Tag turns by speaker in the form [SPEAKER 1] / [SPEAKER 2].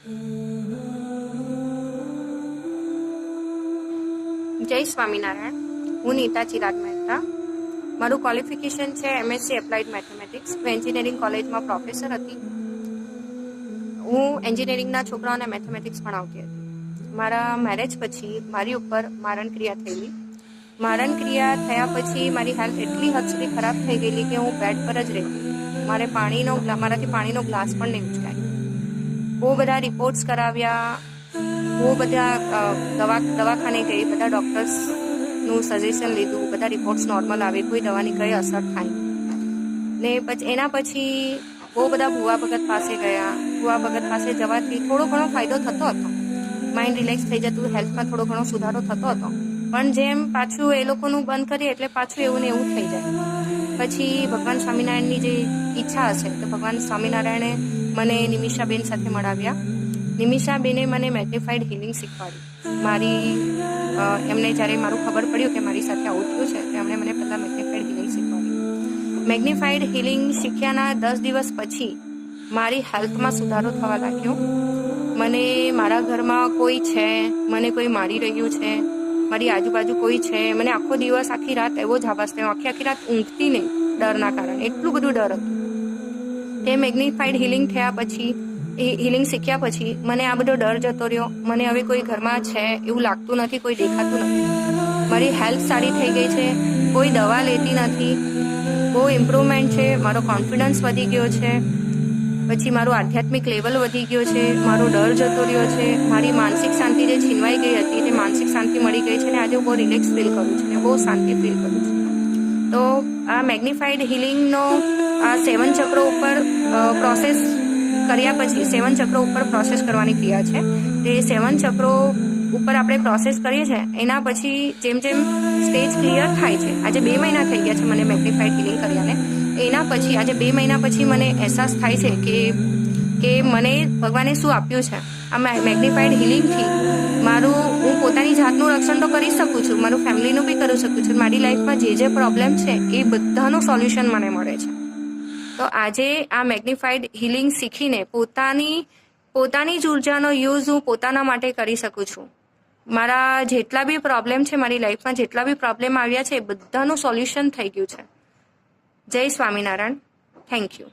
[SPEAKER 1] જય સ્વામિનારાયણ. હું નીતા ચિરાગ મહેતા. મારું ક્વોલિફિકેશન છે MSc એપ્લાઇડ મેથેમેટિક્સ. હું એન્જિનિયરિંગ કોલેજમાં પ્રોફેસર હતી. હું એન્જિનિયરિંગના છોકરાઓને મેથેમેટિક્સ ભણાવતી હતી. મારા મેરેજ પછી મારી ઉપર મારણક્રિયા થયેલી. મારણક્રિયા થયા પછી મારી હેલ્થ એટલી હદ સુધી ખરાબ થઈ ગયેલી કે હું બેડ પર જ રહેતી. મારાથી પાણીનો ગ્લાસ પણ નહીં ઉચકાય. બહુ બધા રિપોર્ટ્સ કરાવ્યા, બહુ બધા દવાખાને ગઈ, બધા ડૉક્ટર્સનું સજેશન લીધું, બધા રિપોર્ટ્સ નોર્મલ આવે, કોઈ દવાની કઈ અસર થાય ને. પછી એના પછી બહુ બધા ભુવા ભગત પાસે ગયા. ભુવા ભગત પાસે જવાથી થોડો ઘણો ફાયદો થતો હતો, માઇન્ડ રિલેક્સ થઈ જતું, હેલ્થમાં થોડો ઘણો સુધારો થતો હતો. પણ જેમ પાછું એ લોકોનું બંધ કરીએ એટલે પાછું એવું ને એવું થઈ જાય. પછી ભગવાન સ્વામિનારાયણની જે ઈચ્છા હશે તો ભગવાન સ્વામિનારાયણે મને નિમિષાબેન સાથે મળાવ્યા. નિમિષાબેને મને મેગ્નિફાઈડ હિલિંગ શીખવાડી. એમને જ્યારે મારું ખબર પડ્યું કે મારી સાથે આવું થયું છે તો એમણે મને પહેલાં મેગ્નિફાઈડ હિલિંગ શીખવાડી. મેગ્નિફાઈડ હિલિંગ શીખ્યાના 10 દિવસ પછી મારી હેલ્થમાં સુધારો થવા લાગ્યો. મને મારા ઘરમાં કોઈ છે, મને કોઈ મારી રહ્યું છે, મારી આજુબાજુ કોઈ છે, મને આખો દિવસ આખી રાત એવો જ આભાસ થયો. આખી રાત ઊંઘતી નહીં ડરના કારણે, એટલું બધું ડર હતું. તે મેગ્નિફાઈડ હિલિંગ થયા પછી, હિલિંગ શીખ્યા પછી મને આ બધો ડર જતો રહ્યો. મને હવે કોઈ ઘરમાં છે એવું લાગતું નથી, કોઈ દેખાતું નથી. મારી હેલ્થ સારી થઈ ગઈ છે, કોઈ દવા લેતી નથી, બહુ ઇમ્પ્રુવમેન્ટ છે. મારો કોન્ફિડન્સ વધી ગયો છે. પછી મારું આધ્યાત્મિક લેવલ વધી ગયો છે, મારો ડર જતો રહ્યો છે, મારી માનસિક શાંતિ જે છીનવાઈ ગઈ હતી તે માનસિક શાંતિ મળી ગઈ છે ને આજે હું બહુ રિલેક્સ ફીલ કરું છું ને બહુ શાંતિ ફીલ કરું છું. તો આ મેગ્નિફાઈડ હિલિંગનો આ 7 ચક્રો ઉપર પ્રોસેસ કર્યા પછી, 7 ચક્રો ઉપર પ્રોસેસ કરવાની ક્રિયા છે. તે 7 ચક્રો ઉપર આપણે પ્રોસેસ કરીએ છીએ. એના પછી જેમ જેમ સ્ટેજ ક્લિયર થાય છે, આજે 2 મહિના થઈ ગયા છે મને મેગ્નિફાઈડ હિલિંગ કર્યાને. એના પછી આજે 2 મહિના પછી મને અહેસાસ થાય છે કે મને ભગવાને શું આપ્યું છે. આ મેગ્નિફાઈડ હિલિંગથી હું પોતાની જાતનું રક્ષણ તો કરી શકું છું, મારું ફેમિલીનું બી કરી શકું છું. મારી લાઈફમાં જે પ્રોબ્લેમ છે એ બધાનું સોલ્યુશન મને મળે છે. તો આજે આ મેગ્નિફાઈડ હિલિંગ શીખીને પોતાની જ ઉર્જાનો યુઝ હું પોતાના માટે કરી શકું છું. મારા જેટલા બી પ્રોબ્લેમ છે, મારી લાઈફમાં જેટલા બી પ્રોબ્લેમ આવ્યા છે એ બધાનું સોલ્યુશન થઈ ગયું છે. જય સ્વામિનારાયણ. Thank you.